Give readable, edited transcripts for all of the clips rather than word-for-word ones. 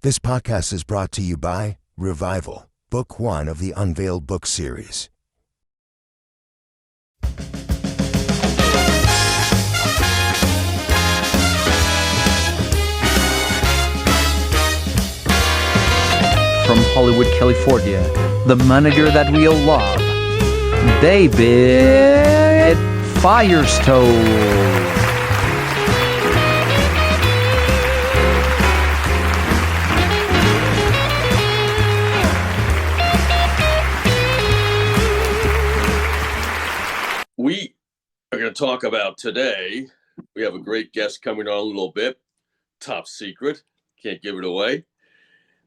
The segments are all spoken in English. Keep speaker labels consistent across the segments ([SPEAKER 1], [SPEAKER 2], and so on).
[SPEAKER 1] This podcast is brought to you by Revival, Book One of the Unveiled Book Series.
[SPEAKER 2] From Hollywood, California, the manager that we all love, David Firestone.
[SPEAKER 3] We are going to talk about today, we have a great guest coming on a little bit, top secret, can't give it away.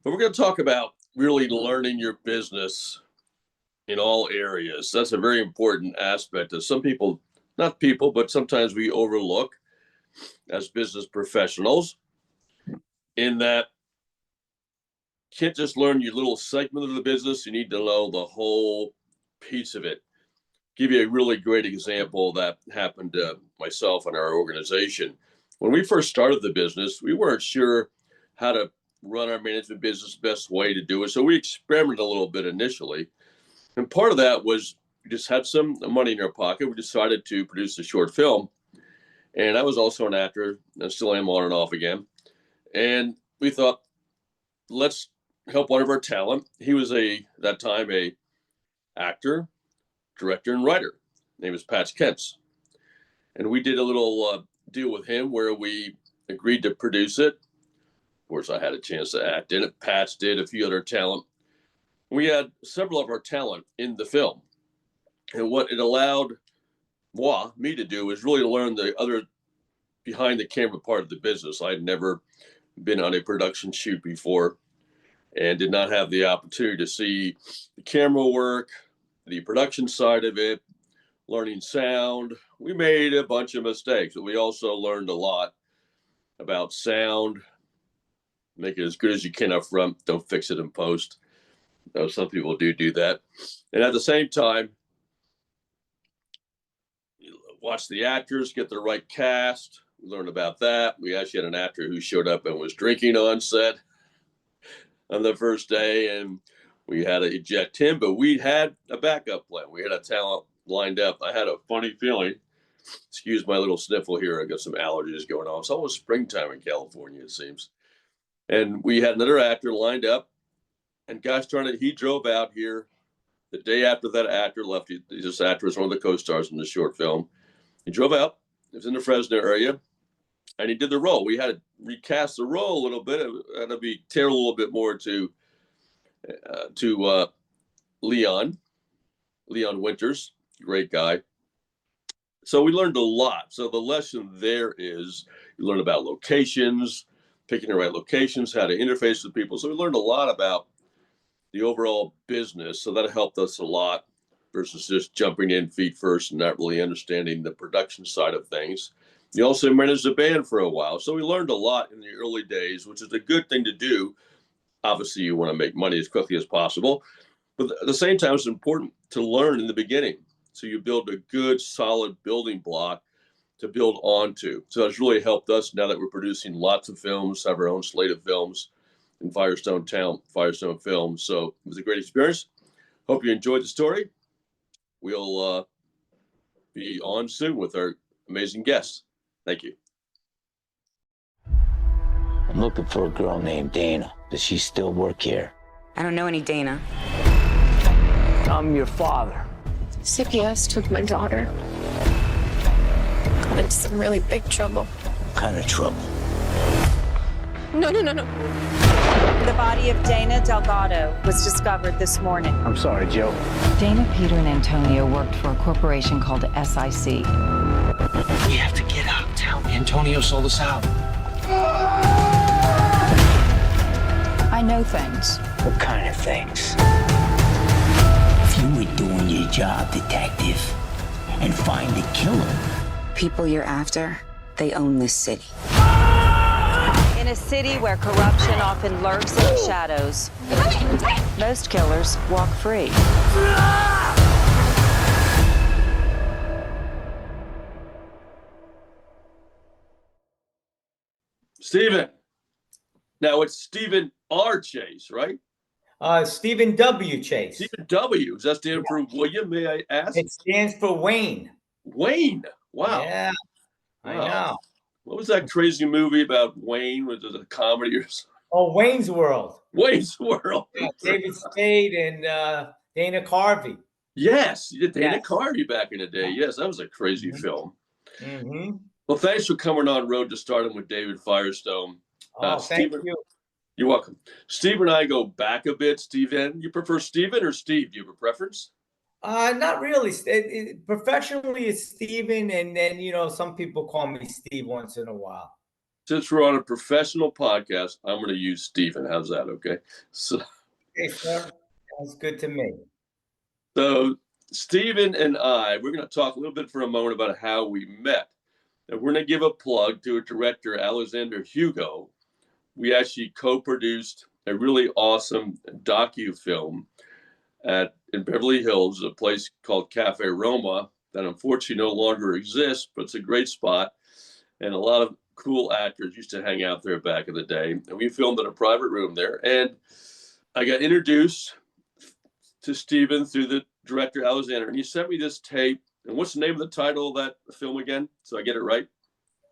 [SPEAKER 3] But we're going to talk about really learning your business in all areas. That's a very important aspect that some people, not people, but sometimes we overlook as business professionals, in that you can't just learn your little segment of the business, you need to know the whole piece of it. Give you a really great example that happened to myself and our organization. When we first started the business, we weren't sure how to run our management business the best way to do it. So we experimented a little bit initially. And part of that was we just had some money in our pocket. We decided to produce a short film. And I was also an actor. I still am on and off again. And we thought, let's help one of our talent. He was that time a actor, director, and writer. His name was Patch Kentz. And we did a little deal with him where we agreed to produce it. Of course, I had a chance to act in it. Patch did, a few other talent. We had several of our talent in the film. And what it allowed me to do was really learn the other behind the camera part of the business. I had never been on a production shoot before and did not have the opportunity to see the camera work, the production side of it, learning sound. We made a bunch of mistakes, but we also learned a lot about sound. Make it as good as you can up front. Don't fix it in post. Some people do that. And at the same time, watch the actors, get the right cast. We learned about that. We actually had an actor who showed up and was drinking on set on the first day, and we had to eject him, but we had a backup plan. We had a talent lined up. I had a funny feeling. Excuse my little sniffle here. I got some allergies going on. It's almost springtime in California, it seems. And we had another actor lined up. And gosh darn it, he drove out here the day after that actor left. This actor was one of the co-stars in the short film. He drove out. He was in the Fresno area. And he did the role. We had to recast the role a little bit. It had to be tailored a little bit more to Leon Winters, great guy. So we learned a lot. So the lesson there is you learn about locations, picking the right locations, how to interface with people. So we learned a lot about the overall business. So that helped us a lot versus just jumping in feet first and not really understanding the production side of things. You also managed a band for a while. So we learned a lot in the early days, which is a good thing to do. Obviously, you want to make money as quickly as possible, but at the same time, it's important to learn in the beginning. So you build a good, solid building block to build onto. So it's really helped us now that we're producing lots of films, have our own slate of films in Firestone Films. So it was a great experience. Hope you enjoyed the story. We'll be on soon with our amazing guests. Thank you.
[SPEAKER 4] I'm looking for a girl named Dana. Does she still work here?
[SPEAKER 5] I don't know any Dana.
[SPEAKER 4] I'm your father.
[SPEAKER 6] CPS took my daughter. Got into some really big trouble.
[SPEAKER 4] What kind of trouble?
[SPEAKER 6] No.
[SPEAKER 5] The body of Dana Delgado was discovered this morning.
[SPEAKER 4] I'm sorry, Joe.
[SPEAKER 7] Dana, Peter, and Antonio worked for a corporation called SIC.
[SPEAKER 4] We have to get out of town. Antonio sold us out.
[SPEAKER 7] I know things.
[SPEAKER 4] What kind of things?
[SPEAKER 8] If you were doing your job, detective, and find the killer.
[SPEAKER 5] People you're after, they own this city. In a city where corruption often lurks in the shadows, most killers walk free.
[SPEAKER 3] Steven, Now it's Stephen R. Chase, right?
[SPEAKER 9] Stephen W. Chase.
[SPEAKER 3] Stephen W. Does that stand for William, may I ask?
[SPEAKER 9] It stands for Wayne.
[SPEAKER 3] Wayne. Wow.
[SPEAKER 9] Yeah, I know.
[SPEAKER 3] What was that crazy movie about Wayne? Was it a comedy or something?
[SPEAKER 9] Oh, Wayne's World.
[SPEAKER 3] Wayne's World.
[SPEAKER 9] Yeah, David Spade and Dana Carvey.
[SPEAKER 3] Yes, Dana Carvey back in the day. Yes, that was a crazy film.
[SPEAKER 9] Mm-hmm.
[SPEAKER 3] Well, thanks for coming on Road to Stardom with David Firestone.
[SPEAKER 9] Thank you.
[SPEAKER 3] You're welcome. Steve and I go back a bit. Steven, you prefer Steven or Steve? Do you have a preference?
[SPEAKER 9] Not really. Professionally, it's Steven, and then, some people call me Steve once in a while.
[SPEAKER 3] Since we're on a professional podcast, I'm going to use Steven. How's that? Okay. So,
[SPEAKER 9] hey, sir. Sounds good to me.
[SPEAKER 3] So Steven and we're going to talk a little bit for a moment about how we met. And we're going to give a plug to a director, Alexander Hugo. We actually co-produced a really awesome docu-film in Beverly Hills, a place called Cafe Roma that unfortunately no longer exists, but it's a great spot. And a lot of cool actors used to hang out there back in the day. And we filmed in a private room there. And I got introduced to Steven through the director, Alexander. And he sent me this tape. And what's the name of the title of that film again? So I get it right.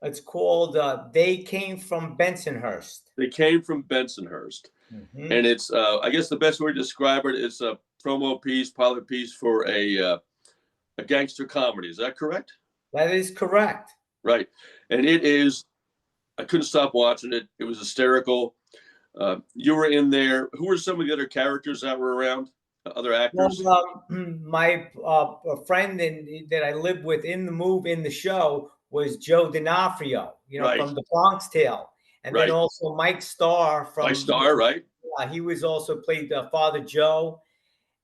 [SPEAKER 9] It's called They Came from Bensonhurst.
[SPEAKER 3] They Came from Bensonhurst. Mm-hmm. And it's, I guess the best way to describe it is a promo piece, pilot piece for a gangster comedy. Is that correct?
[SPEAKER 9] That is correct.
[SPEAKER 3] Right. And it is, I couldn't stop watching it. It was hysterical. You were in there. Who were some of the other characters that were around? Other actors?
[SPEAKER 9] Well, my friend that I lived with in the show was Joe D'Onofrio,
[SPEAKER 3] right.
[SPEAKER 9] From The Bronx Tale. And
[SPEAKER 3] right.
[SPEAKER 9] then also Mike Starr from
[SPEAKER 3] Mike Starr, right?
[SPEAKER 9] He was also played Father Joe,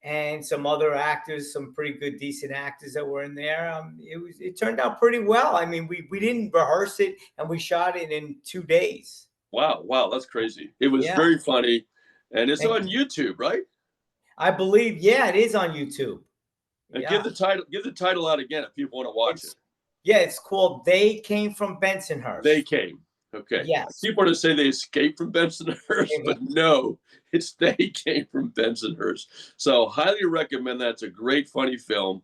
[SPEAKER 9] and some other actors, some pretty good, decent actors that were in there. It turned out pretty well. I mean, we didn't rehearse it, and we shot it in 2 days.
[SPEAKER 3] Wow, that's crazy. It was very funny, and it's on YouTube, right?
[SPEAKER 9] I believe, it is on YouTube.
[SPEAKER 3] And give the title out again if people want to watch it.
[SPEAKER 9] Yeah, it's called They Came from Bensonhurst.
[SPEAKER 3] They Came. Okay.
[SPEAKER 9] Yes.
[SPEAKER 3] People want to say they escaped from Bensonhurst, but no, it's They Came from Bensonhurst. So highly recommend that. It's a great, funny film.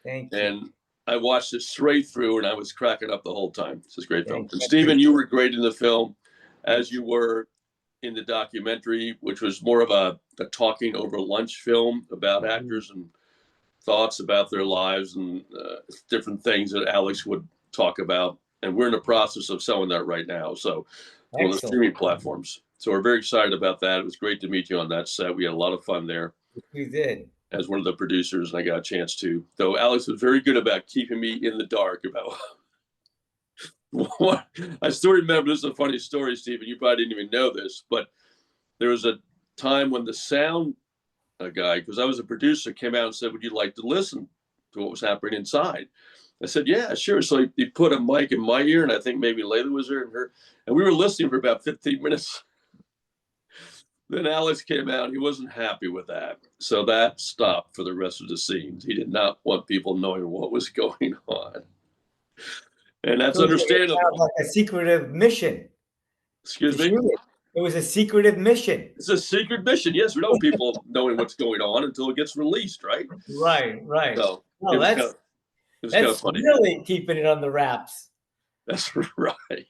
[SPEAKER 9] Thank you.
[SPEAKER 3] And I watched it straight through, and I was cracking up the whole time. It's a great film. And Steven, you were great in the film, as you were in the documentary, which was more of a talking over lunch film about actors and thoughts about their lives and different things that Alex would talk about. And we're in the process of selling that right now. So on the streaming platforms. So we're very excited about that. It was great to meet you on that set. We had a lot of fun there.
[SPEAKER 9] You did.
[SPEAKER 3] As one of the producers, and I got a chance to. Though Alex was very good about keeping me in the dark about what. I still remember, this is a funny story, Stephen. You probably didn't even know this, but there was a time when the sound guy, because I was a producer, came out and said, "Would you like to listen to what was happening inside?" I said, "Yeah, sure." So he put a mic in my ear, and I think maybe Layla was there, and we were listening for about 15 minutes. Then Alex came out. He wasn't happy with that. So that stopped for the rest of the scenes. He did not want people knowing what was going on. And that's understandable.
[SPEAKER 9] Like a secretive mission.
[SPEAKER 3] Excuse me?
[SPEAKER 9] It was a secretive mission.
[SPEAKER 3] It's a secret mission. Yes, we don't want people knowing what's going on until it gets released, right?
[SPEAKER 9] Right.
[SPEAKER 3] So
[SPEAKER 9] that's funny. Really keeping it on the wraps.
[SPEAKER 3] That's right.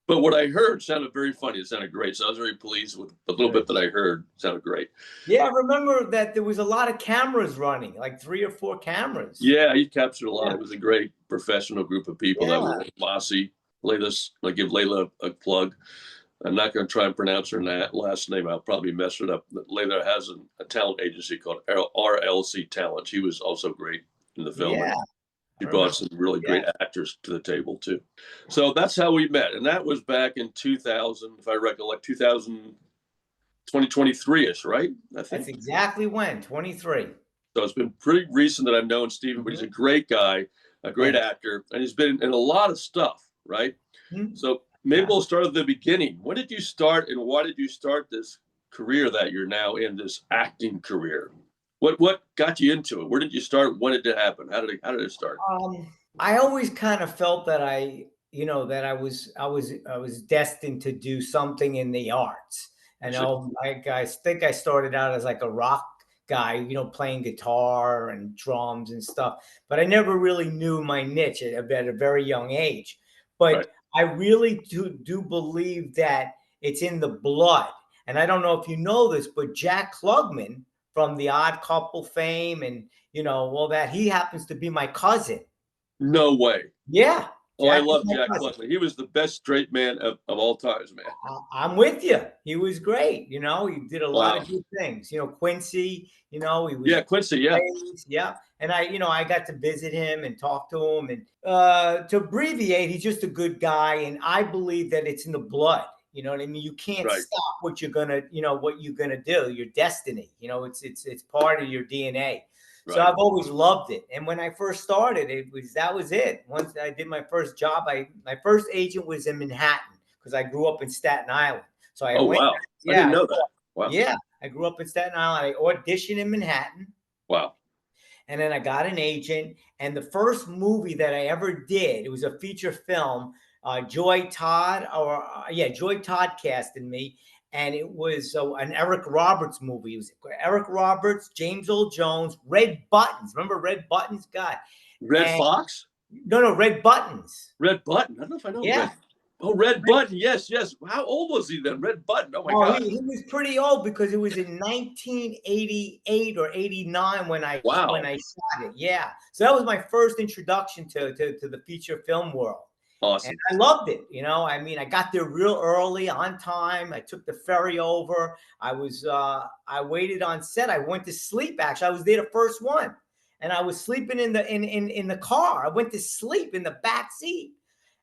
[SPEAKER 3] But what I heard sounded very funny. It sounded great. So I was very pleased with the little bit that I heard. It sounded great.
[SPEAKER 9] Yeah, I remember that there was a lot of cameras running, like 3 or 4 cameras.
[SPEAKER 3] Yeah, he captured a lot. Yeah. It was a great professional group of people that were Mossy. I give Layla a plug. I'm not going to try and pronounce her last name. I'll probably mess it up. Layla has a talent agency called RLC Talent. She was also great in the film. Yeah. She brought some really great actors to the table, too. So that's how we met. And that was back in 2000, if I recollect, 2023-ish, right? I think.
[SPEAKER 9] That's exactly when, 23.
[SPEAKER 3] So it's been pretty recent that I've known Steven, but he's a great guy, a great actor, and he's been in a lot of stuff, right? Mm-hmm. So maybe we'll start at the beginning. When did you start, and why did you start this career that you're now in, this acting career? What got you into it? Where did you start? When did it happen? How did it start?
[SPEAKER 9] I always kind of felt that I that I was destined to do something in the arts. And I think I started out as like a rock guy, playing guitar and drums and stuff, but I never really knew my niche at a very young age. But
[SPEAKER 3] Right.
[SPEAKER 9] I really do believe that it's in the blood. And I don't know if you know this, but Jack Klugman from the Odd Couple fame and, all that, he happens to be my cousin.
[SPEAKER 3] No way.
[SPEAKER 9] Yeah.
[SPEAKER 3] Oh, I love Jack Klugman. He was the best straight man of all times, man.
[SPEAKER 9] I'm with you. He was great. He did a lot of good things. Quincy, he was
[SPEAKER 3] Quincy, yeah.
[SPEAKER 9] Yeah. And I got to visit him and talk to him. And to abbreviate, he's just a good guy. And I believe that it's in the blood. You know what I mean? You can't stop what you're gonna do, your destiny. It's part of your DNA. Right. So I've always loved it. And when I first started, that was it. Once I did my first job, my first agent was in Manhattan because I grew up in Staten Island. So I went.
[SPEAKER 3] Wow. I didn't know that. Wow.
[SPEAKER 9] Yeah. I grew up in Staten Island. I auditioned in Manhattan.
[SPEAKER 3] Wow.
[SPEAKER 9] And then I got an agent. And the first movie that I ever did, it was a feature film. Joy Todd casted me. And it was an Eric Roberts movie. It was Eric Roberts, James Earl Jones, Red Buttons. Remember Red Buttons? God.
[SPEAKER 3] Red Fox?
[SPEAKER 9] No, Red Buttons.
[SPEAKER 3] Red Button. I don't know if I know.
[SPEAKER 9] Yeah.
[SPEAKER 3] Red Button. Yes. How old was he then? Red Button. Oh, my God.
[SPEAKER 9] He was pretty old because it was in 1988 or 89 when I shot it. Yeah. So that was my first introduction to the feature film world.
[SPEAKER 3] Awesome.
[SPEAKER 9] And I loved it. I got there real early on time. I took the ferry over. I waited on set. I went to sleep. Actually, I was there the first one, and I was sleeping in the car. I went to sleep in the back seat,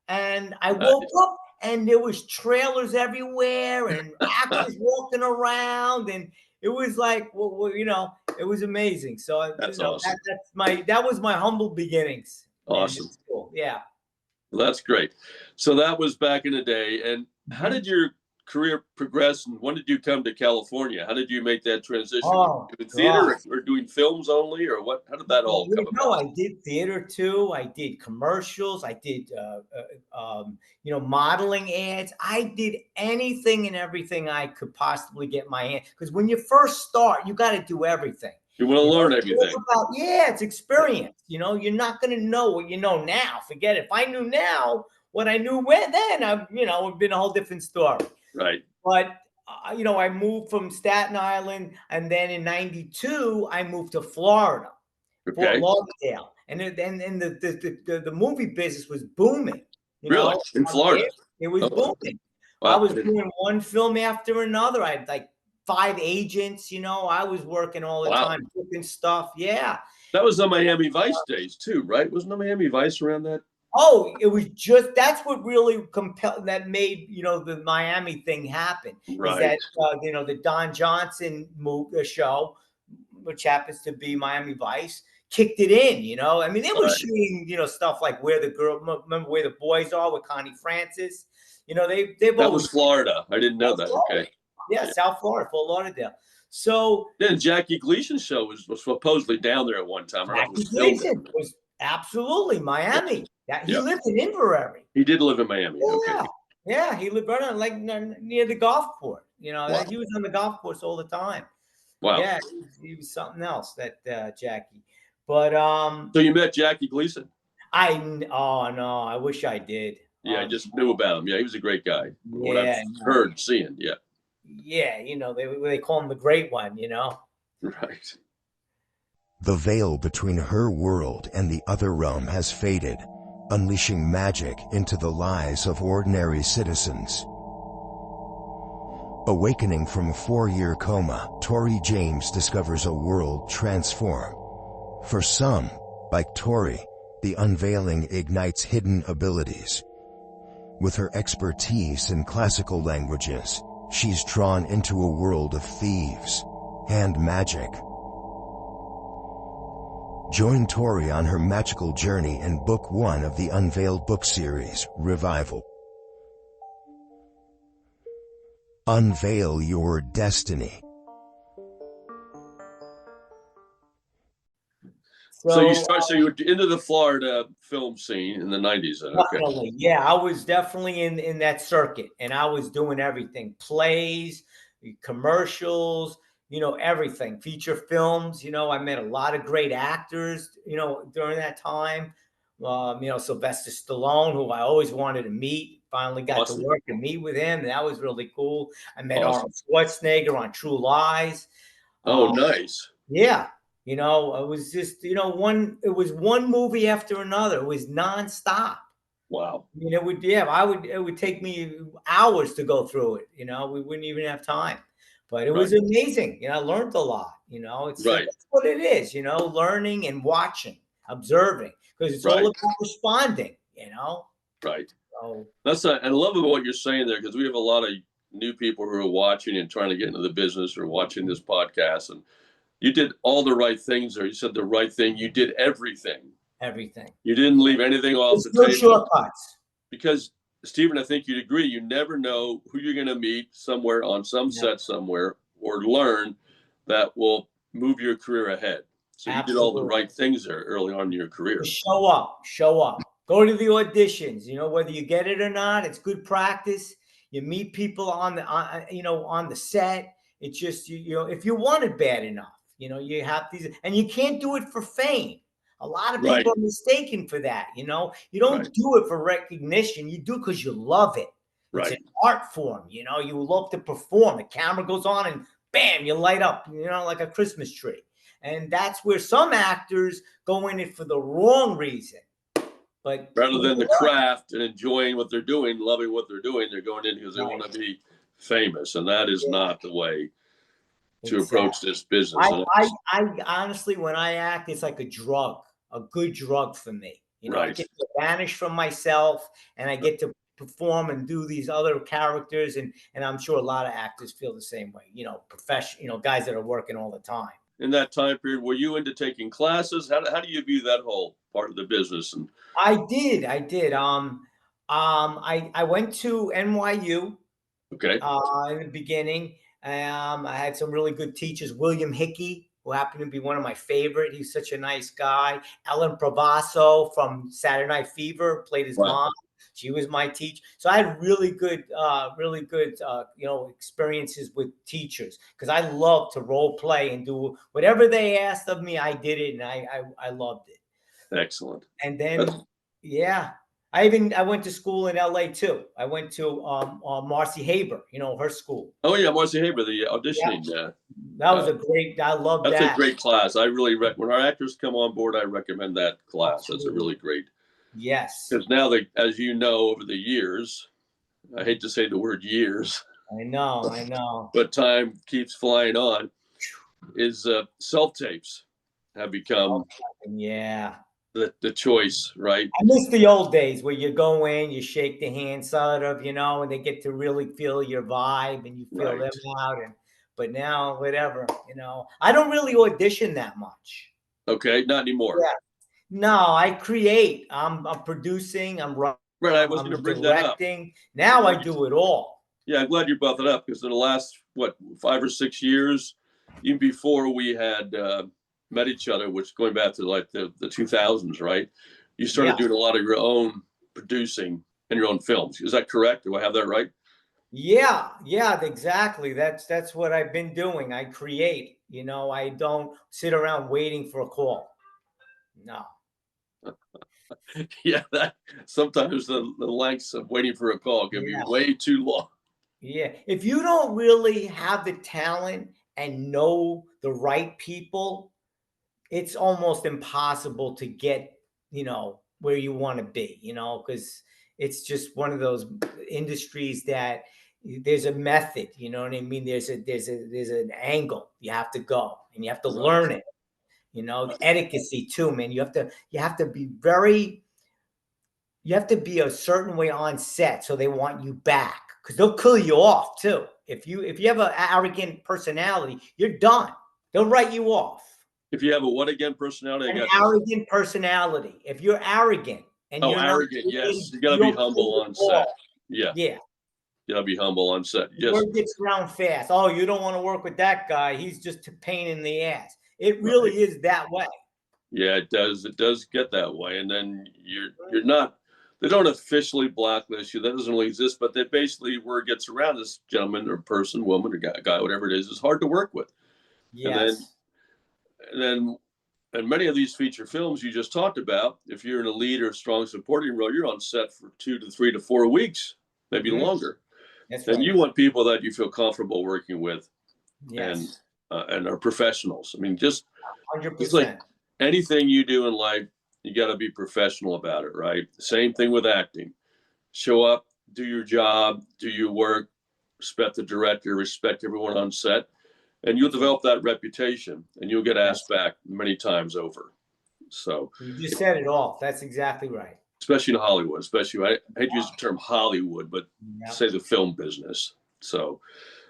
[SPEAKER 9] and I woke up, and there was trailers everywhere, and actors walking around, and it was like, it was amazing. So
[SPEAKER 3] that's awesome.
[SPEAKER 9] That was my humble beginnings.
[SPEAKER 3] Awesome.
[SPEAKER 9] Yeah.
[SPEAKER 3] Well, that's great. So that was back in the day. And how did your career progress? And when did you come to California? How did you make that transition? Doing theater or doing films only, or what? How did that all come about?
[SPEAKER 9] No, I did theater too. I did commercials. I did, modeling ads. I did anything and everything I could possibly get my hand. Because when you first start, you got to do everything.
[SPEAKER 3] You want to learn everything.
[SPEAKER 9] It's experience. You're not going to know what you know now. Forget it. If I knew now what I knew then, it would been a whole different story.
[SPEAKER 3] Right.
[SPEAKER 9] But, I moved from Staten Island, and then in 92, I moved to Florida, Fort Lauderdale. And the movie business was booming.
[SPEAKER 3] Really? In Florida?
[SPEAKER 9] It was booming.
[SPEAKER 3] Wow.
[SPEAKER 9] I was doing one film after another. I had like 5 agents, I was working all the time, booking stuff. Yeah.
[SPEAKER 3] That was the Miami Vice days too, right? Wasn't the Miami Vice around that?
[SPEAKER 9] Oh, it was that's what really that made, the Miami thing happen.
[SPEAKER 3] Right.
[SPEAKER 9] Is that, the Don Johnson show, which happens to be Miami Vice, kicked it in, they were shooting, stuff like remember Where the Boys Are with Connie Francis.
[SPEAKER 3] That was Florida. I didn't know that.
[SPEAKER 9] Florida.
[SPEAKER 3] Okay.
[SPEAKER 9] Yeah, South Florida, Fort Lauderdale. So
[SPEAKER 3] then Jackie Gleason's show was supposedly down there at one time.
[SPEAKER 9] Jackie Gleason was absolutely Miami. He lived in Inverary.
[SPEAKER 3] He did live in Miami.
[SPEAKER 9] Yeah.
[SPEAKER 3] Okay.
[SPEAKER 9] Yeah, he lived right on near the golf course. He was on the golf course all the time.
[SPEAKER 3] Wow.
[SPEAKER 9] Yeah, he was something else, that Jackie. But
[SPEAKER 3] so you met Jackie Gleason?
[SPEAKER 9] No, I wish I did.
[SPEAKER 3] Yeah, I just knew about him. Yeah, he was a great guy. What I've heard, seeing, yeah.
[SPEAKER 9] Yeah, they call him the Great One,
[SPEAKER 3] Right.
[SPEAKER 1] The veil between her world and the other realm has faded, unleashing magic into the lives of ordinary citizens. Awakening from a 4-year coma, Tori James discovers a world transformed. For some, like Tori, the unveiling ignites hidden abilities. With her expertise in classical languages, she's drawn into a world of thieves and magic. Join Tori on her magical journey in Book 1 of the Unveiled book series, Revival. Unveil your destiny.
[SPEAKER 3] So you were into the Florida film scene in the 90s. Then. Okay.
[SPEAKER 9] Definitely. Yeah, I was definitely in that circuit, and I was doing everything: plays, commercials, everything, feature films. I met a lot of great actors, during that time. Sylvester Stallone, who I always wanted to meet, finally got to work and meet with him. And that was really cool. I met Arnold Schwarzenegger on True Lies.
[SPEAKER 3] Oh, nice.
[SPEAKER 9] Yeah. It was just, it was one movie after another. It was nonstop.
[SPEAKER 3] Wow.
[SPEAKER 9] I mean, it would take me hours to go through it. We wouldn't even have time, but it was amazing. I learned a lot, it's that's what it is, learning and watching, observing, because it's all about responding,
[SPEAKER 3] Right.
[SPEAKER 9] So,
[SPEAKER 3] and I love what you're saying there, because we have a lot of new people who are watching and trying to get into the business or watching this podcast, and you did all the right things there. You said the right thing. You did everything.
[SPEAKER 9] Everything.
[SPEAKER 3] You didn't leave anything off the table.
[SPEAKER 9] Shortcuts.
[SPEAKER 3] Because, Stephen, I think you'd agree, you never know who you're going to meet somewhere on some set somewhere or learn that will move your career ahead. So you did all the right things there early on in your career.
[SPEAKER 9] Show up. Go to the auditions. Whether you get it or not, it's good practice. You meet people on the set. It's just, if you want it bad enough, you have these, and you can't do it for fame. A lot of people are mistaken for that. You don't do it for recognition. You do it because you love it. It's an art form. You love to perform. The camera goes on and bam, you light up, like a Christmas tree. And that's where some actors go in it for the wrong reason. But
[SPEAKER 3] rather than the craft and enjoying what they're doing, loving what they're doing, they're going in because they want to be famous. And that is not the way to approach this business.
[SPEAKER 9] I honestly, when I act, it's like a good drug for me. I get to vanish from myself, and I get to perform and do these other characters. And I'm sure a lot of actors feel the same way, professional, guys that are working all the time.
[SPEAKER 3] In that time period, were you into taking classes? How do you view that whole part of the business? And
[SPEAKER 9] I did. I went to NYU.
[SPEAKER 3] Okay.
[SPEAKER 9] In the beginning. I had some really good teachers. William Hickey, who happened to be one of my favorite. He's such a nice guy. Ellen Provaso from Saturday Night Fever played his mom. She was my teacher. So I had really good, experiences with teachers, because I love to role play and do whatever they asked of me. I did it, and I loved it.
[SPEAKER 3] Excellent.
[SPEAKER 9] And then, I went to school in LA too. I went to Marcy Haber, her school.
[SPEAKER 3] Oh yeah, Marcy Haber, the auditioning. Yeah.
[SPEAKER 9] That was I love that.
[SPEAKER 3] That's a great class. I really when our actors come on board, I recommend that class. Absolutely. That's a really great.
[SPEAKER 9] Yes.
[SPEAKER 3] Because now as you know, over the years, I hate to say the word years.
[SPEAKER 9] I know.
[SPEAKER 3] But time keeps flying on. Is self-tapes have become the choice, right?
[SPEAKER 9] I miss the old days where you go in, you shake the hand sort of, and they get to really feel your vibe, and you feel them out. But now, whatever, I don't really audition that much.
[SPEAKER 3] Okay, not anymore.
[SPEAKER 9] Yeah. No, I create. I'm producing. I'm writing.
[SPEAKER 3] Right, I was going to bring
[SPEAKER 9] directing.
[SPEAKER 3] That up.
[SPEAKER 9] Now I do it all.
[SPEAKER 3] Yeah, I'm glad you brought that up, because in the last 5 or 6 years, even before we had met each other, which going back to like the 2000s, right? You started doing a lot of your own producing and your own films. Is that correct? Do I have that right?
[SPEAKER 9] Yeah, exactly. That's what I've been doing. I create. I don't sit around waiting for a call. No.
[SPEAKER 3] Yeah, that sometimes the lengths of waiting for a call can be way too long.
[SPEAKER 9] Yeah, if you don't really have the talent and know the right people, it's almost impossible to get, where you want to be, because it's just one of those industries that there's a method, you know what I mean? There's an angle you have to go, and you have to learn it. Etiquette too, man. You have to be a certain way on set, so they want you back, because they'll kill you off too. If you have an arrogant personality, you're done. They'll write you off.
[SPEAKER 3] If you have a what again personality?
[SPEAKER 9] An arrogant personality. If you're arrogant and you're
[SPEAKER 3] arrogant, yes, you gotta be humble on set. Yeah. You gotta be humble on set. Yes.
[SPEAKER 9] Word gets around fast. Oh, you don't want to work with that guy. He's just a pain in the ass. It really is that way.
[SPEAKER 3] Yeah, it does. It does get that way. And then you're not, they don't officially blacklist you. That doesn't really exist, but they basically, word gets around, this gentleman or person, woman or guy, whatever it is hard to work with.
[SPEAKER 9] Yes.
[SPEAKER 3] And then and many of these feature films you just talked about, if you're in a lead or strong supporting role, you're on set for 2 to 3 to 4 weeks, maybe longer.
[SPEAKER 9] That's
[SPEAKER 3] and
[SPEAKER 9] right.
[SPEAKER 3] you want people that you feel comfortable working with,
[SPEAKER 9] Yes.
[SPEAKER 3] and are professionals. I mean, just
[SPEAKER 9] 100%.
[SPEAKER 3] it's like anything you do in life, you got to be professional about it, right? Same thing with acting. Show up, do your job, do your work, respect the director, respect everyone on set, and you'll develop that reputation, and you'll get asked back many times over. So
[SPEAKER 9] you just said it all. That's exactly right.
[SPEAKER 3] Especially in Hollywood, I hate to use the term Hollywood, but say the film business. So,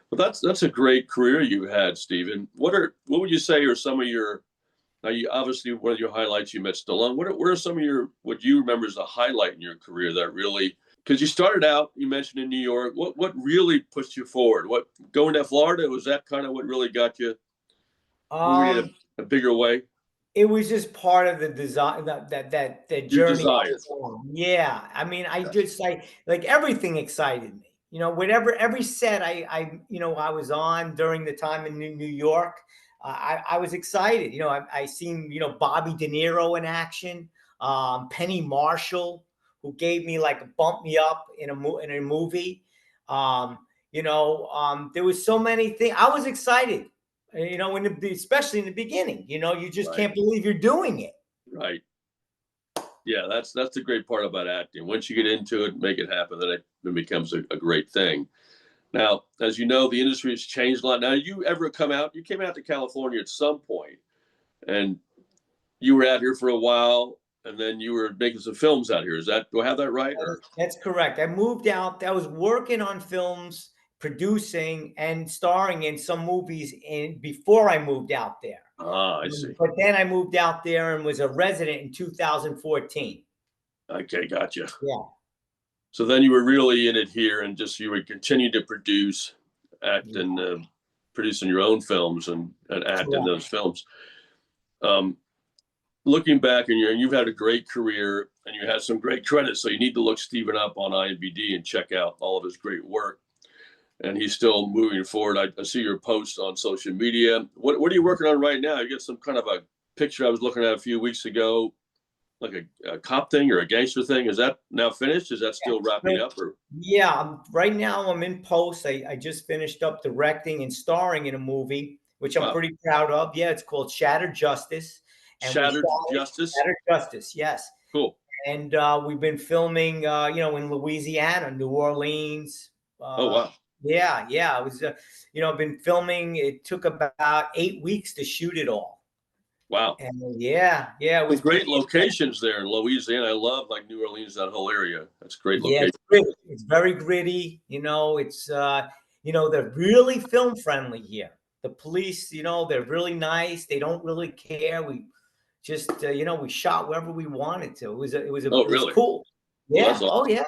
[SPEAKER 3] but that's a great career you had, Stephen. What would you say are some of your, now you obviously one of your highlights, you met Stallone. What are some of your, what you remember as a highlight in your career that really, because you started out, you mentioned in New York, what really pushed you forward? What, going to Florida, was that kind of what really got you moving in a bigger way?
[SPEAKER 9] It was just part of the design, that journey.
[SPEAKER 3] Desire.
[SPEAKER 9] Yeah. I mean, I just like everything excited me. You know, whatever, every set I was on during the time in New York, I was excited. You know, I seen, Bobby De Niro in action, Penny Marshall, who gave me bumped me up in a movie. There was so many things. I was excited. Especially in the beginning, you just can't believe you're doing it.
[SPEAKER 3] Right. Yeah, that's the great part about acting. Once you get into it, make it happen, then it becomes a great thing. Now, as you know, the industry has changed a lot. Now, you came out to California at some point, and you were out here for a while, and then you were making some films out here. Do I have that right? Or?
[SPEAKER 9] That's correct. I moved out. I was working on films, producing and starring in some movies before I moved out there.
[SPEAKER 3] I see.
[SPEAKER 9] But then I moved out there and was a resident in 2014.
[SPEAKER 3] Okay, gotcha.
[SPEAKER 9] Yeah.
[SPEAKER 3] So then you were really in it here, and you would continue to produce, act, and producing your own films and act in those films. Looking back, and you've had a great career, and you had some great credits. So you need to look Stephen up on IMDb and check out all of his great work. And he's still moving forward. I see your posts on social media. What are you working on right now? You get some kind of a picture I was looking at a few weeks ago, like a cop thing or a gangster thing. Is that now finished? Is that still wrapping up? Or?
[SPEAKER 9] Yeah, right now I'm in post. I just finished up directing and starring in a movie, which I'm pretty proud of. Yeah, it's called Shattered Justice.
[SPEAKER 3] Shattered Justice?
[SPEAKER 9] Shattered Justice, yes.
[SPEAKER 3] Cool.
[SPEAKER 9] And we've been filming, in Louisiana, New Orleans.
[SPEAKER 3] Oh, wow.
[SPEAKER 9] Yeah. It was, I've been filming. It took about 8 weeks to shoot it all.
[SPEAKER 3] Wow.
[SPEAKER 9] And it was
[SPEAKER 3] great locations there in Louisiana. I love New Orleans, that whole area. That's great location.
[SPEAKER 9] Yeah, it's very gritty. It's, they're really film friendly here. The police, they're really nice. They don't really care. We just, we shot wherever we wanted to. It was cool. Yeah. Awesome. Oh, yeah.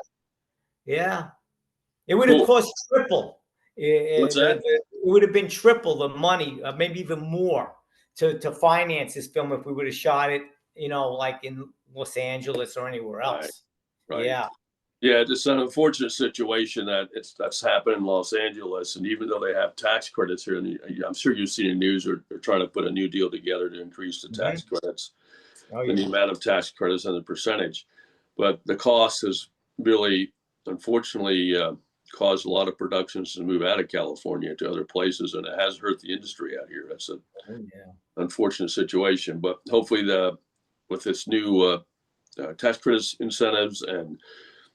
[SPEAKER 9] Yeah. It would have cost triple.
[SPEAKER 3] What's that?
[SPEAKER 9] It would have been triple the money, maybe even more, to finance this film if we would have shot it, like in Los Angeles or anywhere else.
[SPEAKER 3] Right.
[SPEAKER 9] Yeah.
[SPEAKER 3] Yeah, it's an unfortunate situation that's happened in Los Angeles, and even though they have tax credits here, and I'm sure you've seen in the news, they're trying to put a new deal together to increase the tax credits, and the amount of tax credits and the percentage. But the cost has really, unfortunately, caused a lot of productions to move out of California to other places, and it has hurt the industry out here. That's an unfortunate situation. But hopefully, with this new tax credits incentives, and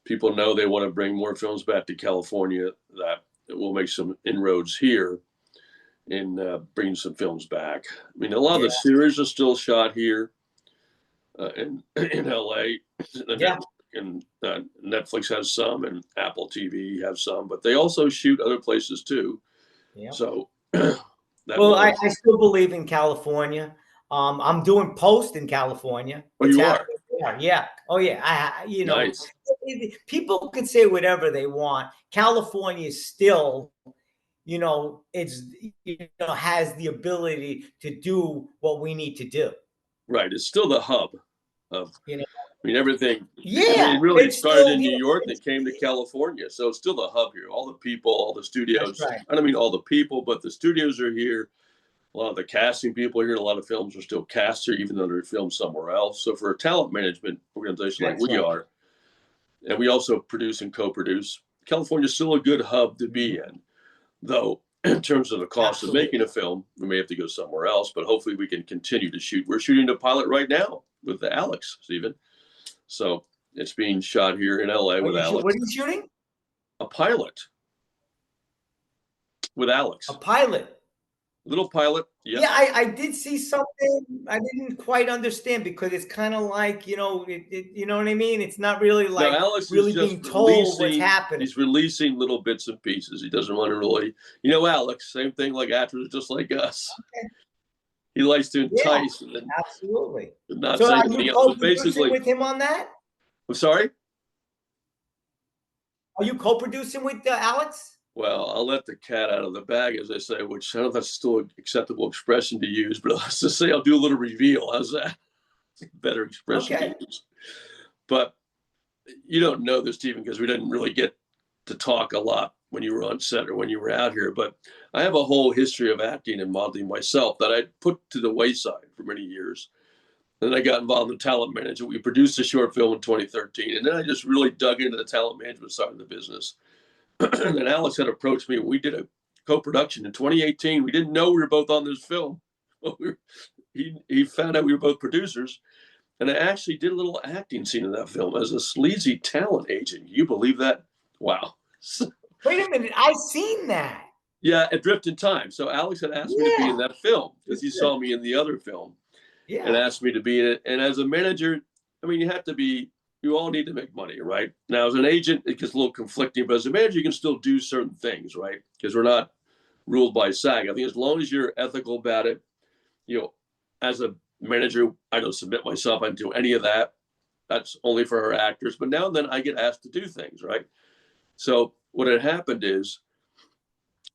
[SPEAKER 3] people know they want to bring more films back to California, that it will make some inroads here in bringing some films back. I mean, a lot of the series are still shot here in LA.
[SPEAKER 9] Yeah.
[SPEAKER 3] And Netflix has some, and Apple TV have some, but they also shoot other places too.
[SPEAKER 9] Yeah.
[SPEAKER 3] So,
[SPEAKER 9] I still believe in California. I'm doing post in California.
[SPEAKER 3] Oh, you are?
[SPEAKER 9] Yeah. Oh, yeah.
[SPEAKER 3] Nice.
[SPEAKER 9] People can say whatever they want. California is still, has the ability to do what we need to do.
[SPEAKER 3] Right. It's still the hub of,
[SPEAKER 9] You know,
[SPEAKER 3] I mean, everything.
[SPEAKER 9] yeah,
[SPEAKER 3] It really
[SPEAKER 9] it's
[SPEAKER 3] started
[SPEAKER 9] still,
[SPEAKER 3] in
[SPEAKER 9] you
[SPEAKER 3] New
[SPEAKER 9] know,
[SPEAKER 3] York and came to California. So it's still the hub here. All the people, all the studios.
[SPEAKER 9] That's right.
[SPEAKER 3] I don't mean all the people, but the studios are here. A lot of the casting people are here. A lot of films are still cast here, even though they're filmed somewhere else. So for a talent management organization like
[SPEAKER 9] That's
[SPEAKER 3] we
[SPEAKER 9] right.
[SPEAKER 3] are, and we also produce and co-produce, California is still a good hub to be in. Though, in terms of the cost
[SPEAKER 9] Absolutely.
[SPEAKER 3] of making a film, we may have to go somewhere else, but hopefully we can continue to shoot. We're shooting a pilot right now with the Alex, Stephen. So it's being shot here in LA with Alex.
[SPEAKER 9] What are you shooting?
[SPEAKER 3] A pilot with Alex.
[SPEAKER 9] A pilot.
[SPEAKER 3] Little pilot. Yep.
[SPEAKER 9] Yeah, I did see something I didn't quite understand, because it's kind of like, you know, you know what I mean? It's not really like
[SPEAKER 3] Alex
[SPEAKER 9] really
[SPEAKER 3] is just
[SPEAKER 9] being told what's happening.
[SPEAKER 3] He's releasing little bits and pieces. He doesn't want to really, you know, Alex, same thing like actors just like us.
[SPEAKER 9] Okay.
[SPEAKER 3] He likes to entice.
[SPEAKER 9] Yeah,
[SPEAKER 3] and then
[SPEAKER 9] absolutely.
[SPEAKER 3] not
[SPEAKER 9] So
[SPEAKER 3] say
[SPEAKER 9] are
[SPEAKER 3] anything
[SPEAKER 9] you
[SPEAKER 3] else. But
[SPEAKER 9] co-producing
[SPEAKER 3] basically,
[SPEAKER 9] with him on that?
[SPEAKER 3] I'm sorry?
[SPEAKER 9] Are you co-producing with Alex?
[SPEAKER 3] Well, I'll let the cat out of the bag, as I say, which I don't know if that's still an acceptable expression to use, but let's just say I'll do a little reveal. How's that? Better expression to use. But you don't know this, Stephen, because we didn't really get to talk a lot when you were on set or when you were out here. But I have a whole history of acting and modeling myself that I put to the wayside for many years. And then I got involved in talent management. We produced a short film in 2013. And then I just really dug into the talent management side of the business. And then Alex had approached me. We did a co-production in 2018. We didn't know we were both on this film. But he found out we were both producers. And I actually did a little acting scene in that film as a sleazy talent agent. You believe that? Wow.
[SPEAKER 9] Wait a minute. I've seen that.
[SPEAKER 3] Yeah, it drifted in time. So Alex had asked me to be in that film because he saw me in the other film and asked me to be in it. And as a manager, I mean, you all need to make money, right? Now, as an agent, it gets a little conflicting, but as a manager, you can still do certain things, right? Because we're not ruled by SAG. I think as long as you're ethical about it, you know, as a manager, I don't submit myself. I don't do any of that. That's only for our actors. But now and then I get asked to do things, right? So what had happened is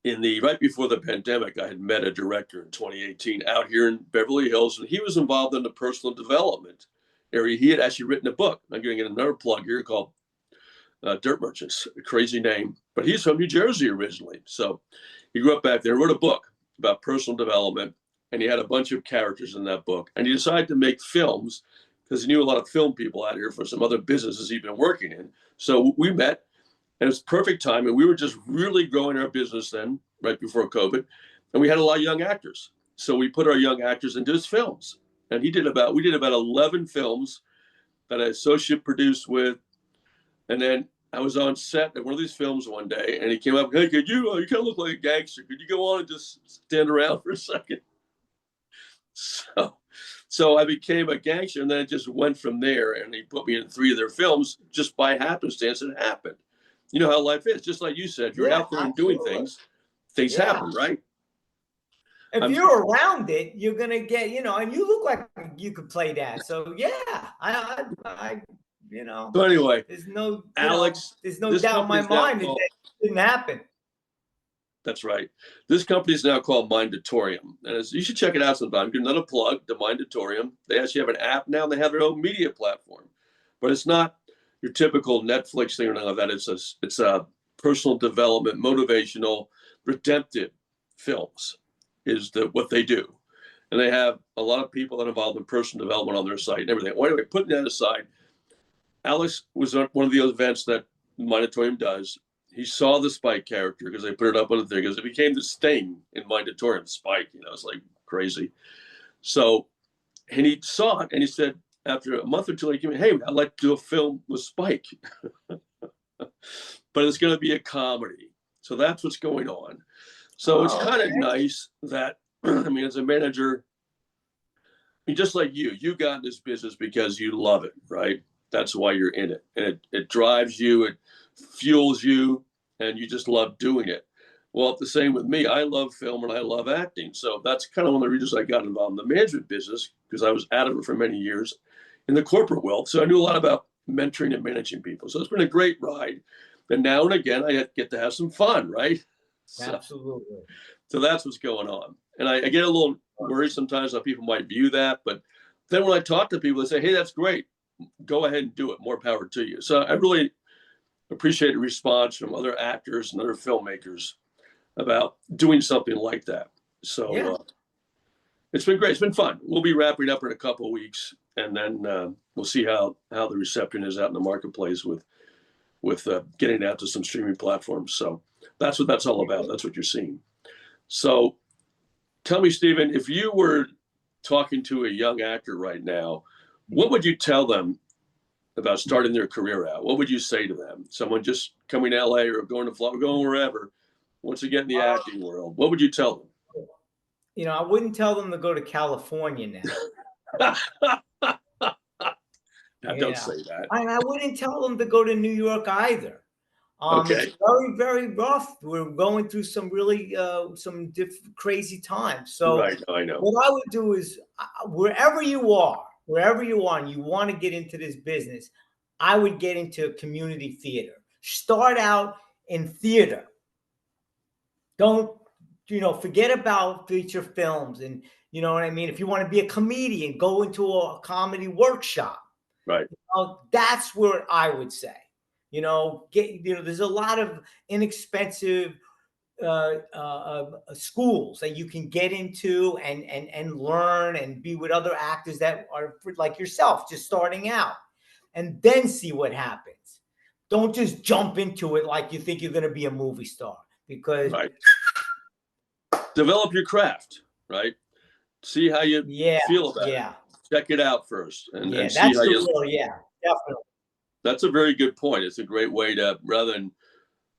[SPEAKER 3] right before the pandemic, I had met a director in 2018 out here in Beverly Hills, and he was involved in the personal development area. He had actually written a book. I'm going to get another plug here called Dirt Merchants, a crazy name, but he's from New Jersey originally. So he grew up back there, wrote a book about personal development, and he had a bunch of characters in that book. And he decided to make films because he knew a lot of film people out here for some other businesses he'd been working in. So we met, and it was perfect time. And we were just really growing our business then, right before COVID. And we had a lot of young actors. So we put our young actors into his films. And we did about 11 films that I associate produced with. And then I was on set at one of these films one day, and he came up, "Hey, could you kind of look like a gangster. Could you go on and just stand around for a second?" So I became a gangster, and then it just went from there. And he put me in 3 of their films just by happenstance. It happened. You know how life is. Just like you said, you're out there and doing things happen, right?
[SPEAKER 9] If you're around it, you're gonna get, you know, and you look like you could play that. So yeah, I you know.
[SPEAKER 3] So anyway,
[SPEAKER 9] there's no
[SPEAKER 3] Alex.
[SPEAKER 9] There's no doubt in my mind that didn't happen.
[SPEAKER 3] That's right. This company is now called Mindatorium, and you should check it out sometime. Give another plug, the Mindatorium. They actually have an app now, and they have their own media platform, but it's not your typical Netflix thing or none of that. It's a personal development, motivational, redemptive films is what they do. And they have a lot of people that are involved in personal development on their site and everything. Well, anyway, putting that aside, Alex was on one of the events that Mindatorium does. He saw the Spike character because they put it up on the thing because it became this thing in Mindatorium, Spike, you know, it's like crazy. So, and he saw it and he said, after a month or two, like, "Hey, I'd like to do a film with Spike." But it's going to be a comedy. So that's what's going on. So it's kind of nice that, I mean, as a manager, I mean, just like you got in this business because you love it, right? That's why you're in it. And it drives you, it fuels you, and you just love doing it. Well, the same with me. I love film and I love acting. So that's kind of one of the reasons I got involved in the management business, because I was out of it for many years in the corporate world. So I knew a lot about mentoring and managing people. So it's been a great ride. And now and again, I get to have some fun, right?
[SPEAKER 9] Absolutely.
[SPEAKER 3] So that's what's going on. And I get a little worried sometimes how people might view that, but then when I talk to people, they say, hey, that's great. Go ahead and do it. More power to you. So I really appreciate a response from other actors and other filmmakers about doing something like that. So it's been great. It's been fun. We'll be wrapping up in a couple of weeks, and then we'll see how the reception is out in the marketplace with getting out to some streaming platforms. So that's what that's all about. That's what you're seeing. So tell me, Stephen, if you were talking to a young actor right now, what would you tell them about starting their career out? What would you say to them? Someone just coming to LA or going to Florida, going wherever, wants to get in the acting world. What would you tell them?
[SPEAKER 9] You know, I wouldn't tell them to go to California now.
[SPEAKER 3] Now, don't say that.
[SPEAKER 9] I wouldn't tell them to go to New York either.
[SPEAKER 3] Okay.
[SPEAKER 9] It's very, very rough. We're going through some really crazy times. So
[SPEAKER 3] right, I know.
[SPEAKER 9] What I would do is wherever you are, and you want to get into this business, I would get into community theater. Start out in theater. Don't, forget about feature films. And you know what I mean? If you want to be a comedian, go into a comedy workshop.
[SPEAKER 3] Right.
[SPEAKER 9] That's where I would say, there's a lot of inexpensive schools that you can get into and learn and be with other actors that are like yourself, just starting out, and then see what happens. Don't just jump into it like you think you're going to be a movie star, because
[SPEAKER 3] develop your craft, right? See how you feel about it. Check it out first, and see how you.
[SPEAKER 9] Definitely.
[SPEAKER 3] That's a very good point. It's a great way to, rather than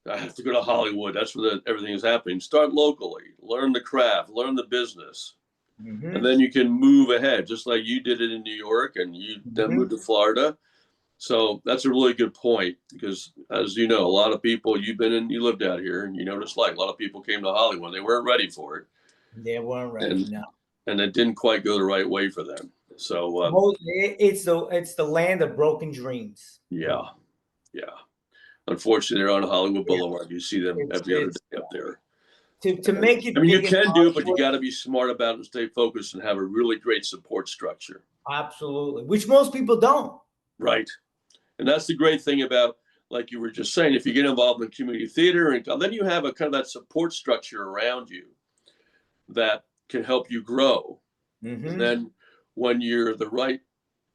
[SPEAKER 3] I have to go to Hollywood, that's where everything is happening. Start locally, learn the craft, learn the business, and then you can move ahead, just like you did it in New York, and you then moved to Florida. So that's a really good point, because as you know, a lot of people, you lived out here, and you know what it's like. A lot of people came to Hollywood, they weren't ready for it.
[SPEAKER 9] They weren't ready,
[SPEAKER 3] and it didn't quite go the right way for them. So
[SPEAKER 9] it's the land of broken dreams.
[SPEAKER 3] Yeah. Unfortunately, they're on Hollywood Boulevard. You see them every other day up there.
[SPEAKER 9] To make it,
[SPEAKER 3] I mean, you can do it, but you got to be smart about it and stay focused and have a really great support structure.
[SPEAKER 9] Absolutely, which most people don't.
[SPEAKER 3] Right, and that's the great thing about, like you were just saying, if you get involved in community theater, and then you have a kind of that support structure around you that can help you grow. And then when you're the right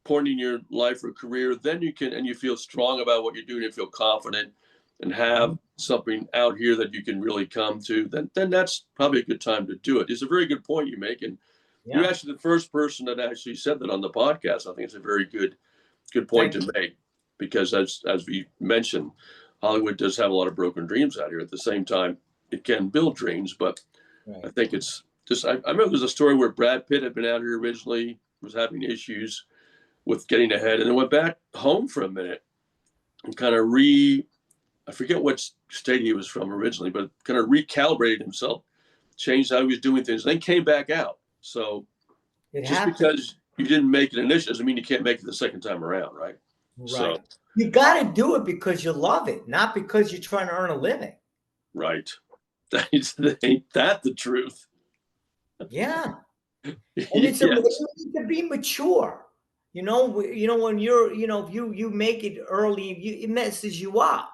[SPEAKER 3] point in your life or career, then you can, and you feel strong about what you're doing, you feel confident and have something out here that you can really come to, then that's probably a good time to do it. It's a very good point you make. And you're actually the first person that actually said that on the podcast. I think it's a very good point to make, because as we mentioned, Hollywood does have a lot of broken dreams out here. At the same time, it can build dreams, but I think it's just, I remember there's a story where Brad Pitt had been out here originally, was having issues with getting ahead, and then went back home for a minute and kind of I forget what state he was from originally, but kind of recalibrated himself, changed how he was doing things, and then came back out. So because you didn't make it initially doesn't mean you can't make it the second time around, right?
[SPEAKER 9] Right.
[SPEAKER 3] So,
[SPEAKER 9] you got to do it because you love it, not because you're trying to earn a living.
[SPEAKER 3] Right. Ain't that the truth?
[SPEAKER 9] Yeah. And it's you need to be mature. When you're, if you make it early, it messes you up.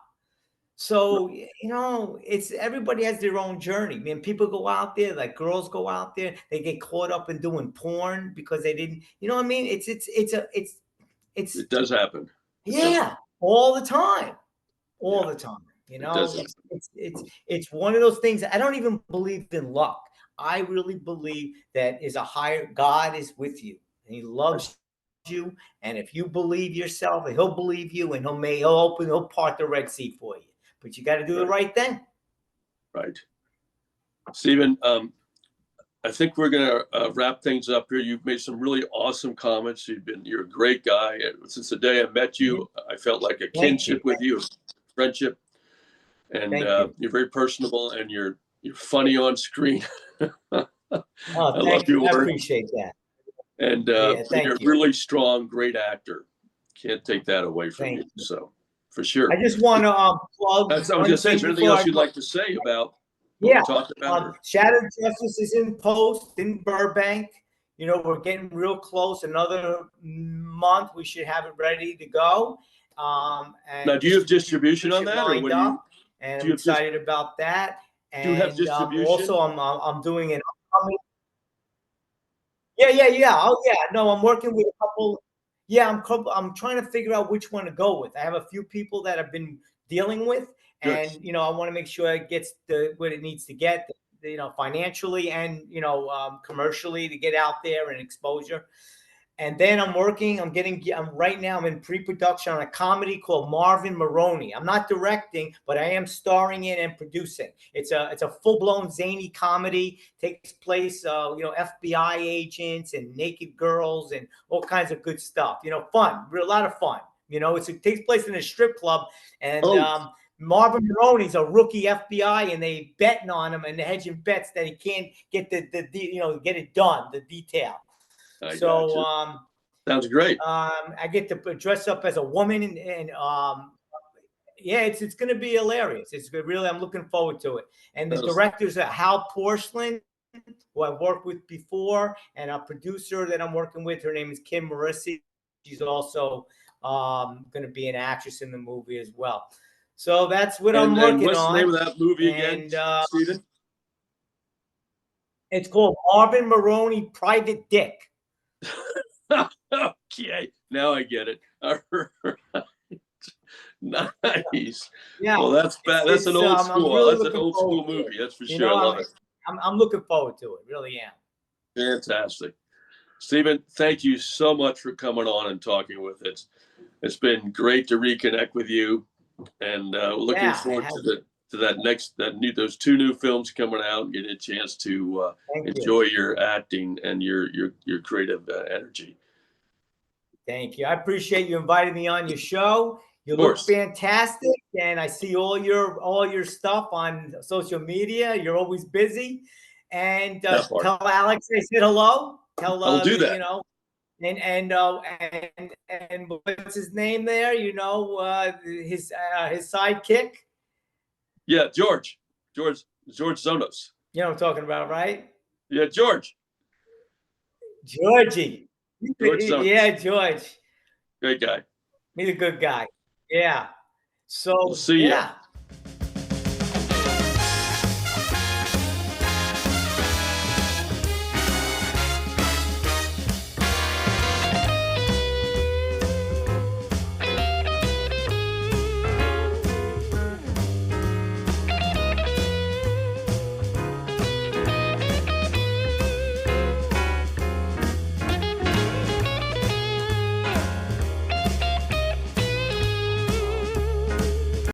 [SPEAKER 9] So, it's everybody has their own journey. I mean, people go out there, like girls go out there, they get caught up in doing porn because they didn't, you know what I mean? It
[SPEAKER 3] does happen.
[SPEAKER 9] All the time. All the time. It's one of those things. I don't even believe in luck. I really believe that is a higher God is with you, and he loves you. And if you believe yourself, he'll believe you, and he'll part the Red Sea for you. But you got to do the right thing.
[SPEAKER 3] Right. Stephen, I think we're going to wrap things up here. You've made some really awesome comments. You're a great guy. Since the day I met you, I felt like a kinship with you, friendship. And you're very personable, and you're funny on screen. I love your work.
[SPEAKER 9] I appreciate that.
[SPEAKER 3] And you're a really strong, great actor. Can't take that away from you. So, for sure.
[SPEAKER 9] I just want to plug.
[SPEAKER 3] I was going to say, is there anything else you'd like to say about what we talked about?
[SPEAKER 9] Shadow Justice is in post in Burbank. we're getting real close. Another month, we should have it ready to go. And
[SPEAKER 3] now, do you have distribution on that, or what do you?
[SPEAKER 9] And I'm excited about that. And
[SPEAKER 3] do you have distribution?
[SPEAKER 9] Also, I'm doing an upcoming. Yeah. Oh, yeah. No, I'm working with a couple. Yeah, I'm trying to figure out which one to go with. I have a few people that I've been dealing with, and I want to make sure it gets what it needs to get, financially and commercially, to get out there and exposure. And then I'm right now I'm in pre-production on a comedy called Marvin Maroney. I'm not directing, but I am starring in and producing. It's a full-blown zany comedy. Takes place, FBI agents and naked girls and all kinds of good stuff. Fun, a lot of fun. It takes place in a strip club, and Marvin Maroney's a rookie FBI, and they betting on him, and they're hedging bets that he can't get get it done, the detail.
[SPEAKER 3] Sounds great.
[SPEAKER 9] I get to dress up as a woman, and it's going to be hilarious. It's really, I'm looking forward to it. And the directors are Hal Porcelain, who I've worked with before, and a producer that I'm working with. Her name is Kim Marissi. She's also going to be an actress in the movie as well. So that's what I'm working on.
[SPEAKER 3] What's the name of that movie again, Stephen?
[SPEAKER 9] It's called Marvin Maroney Private Dick.
[SPEAKER 3] Okay, now I get it. All right. Nice.
[SPEAKER 9] Yeah.
[SPEAKER 3] Well, that's an old school.
[SPEAKER 9] Really
[SPEAKER 3] that's an old school movie. That's for sure.
[SPEAKER 9] I
[SPEAKER 3] love it.
[SPEAKER 9] I'm looking forward to it. Really am.
[SPEAKER 3] Fantastic. Stephen, thank you so much for coming on and talking with us. It's been great to reconnect with you, and looking forward to those two new films coming out and getting a chance to enjoy your acting and your creative energy.
[SPEAKER 9] Thank you. I appreciate you inviting me on your show. You look fantastic, and I see all your stuff on social media. You're always busy, and tell Alex I said hello.
[SPEAKER 3] I'll do that.
[SPEAKER 9] And what's his name there? His sidekick.
[SPEAKER 3] Yeah, George Zonos.
[SPEAKER 9] You know what I'm talking about, right?
[SPEAKER 3] Yeah, Georgie.
[SPEAKER 9] Yeah, George.
[SPEAKER 3] Great guy.
[SPEAKER 9] He's a good guy. Yeah. So
[SPEAKER 3] we'll see ya.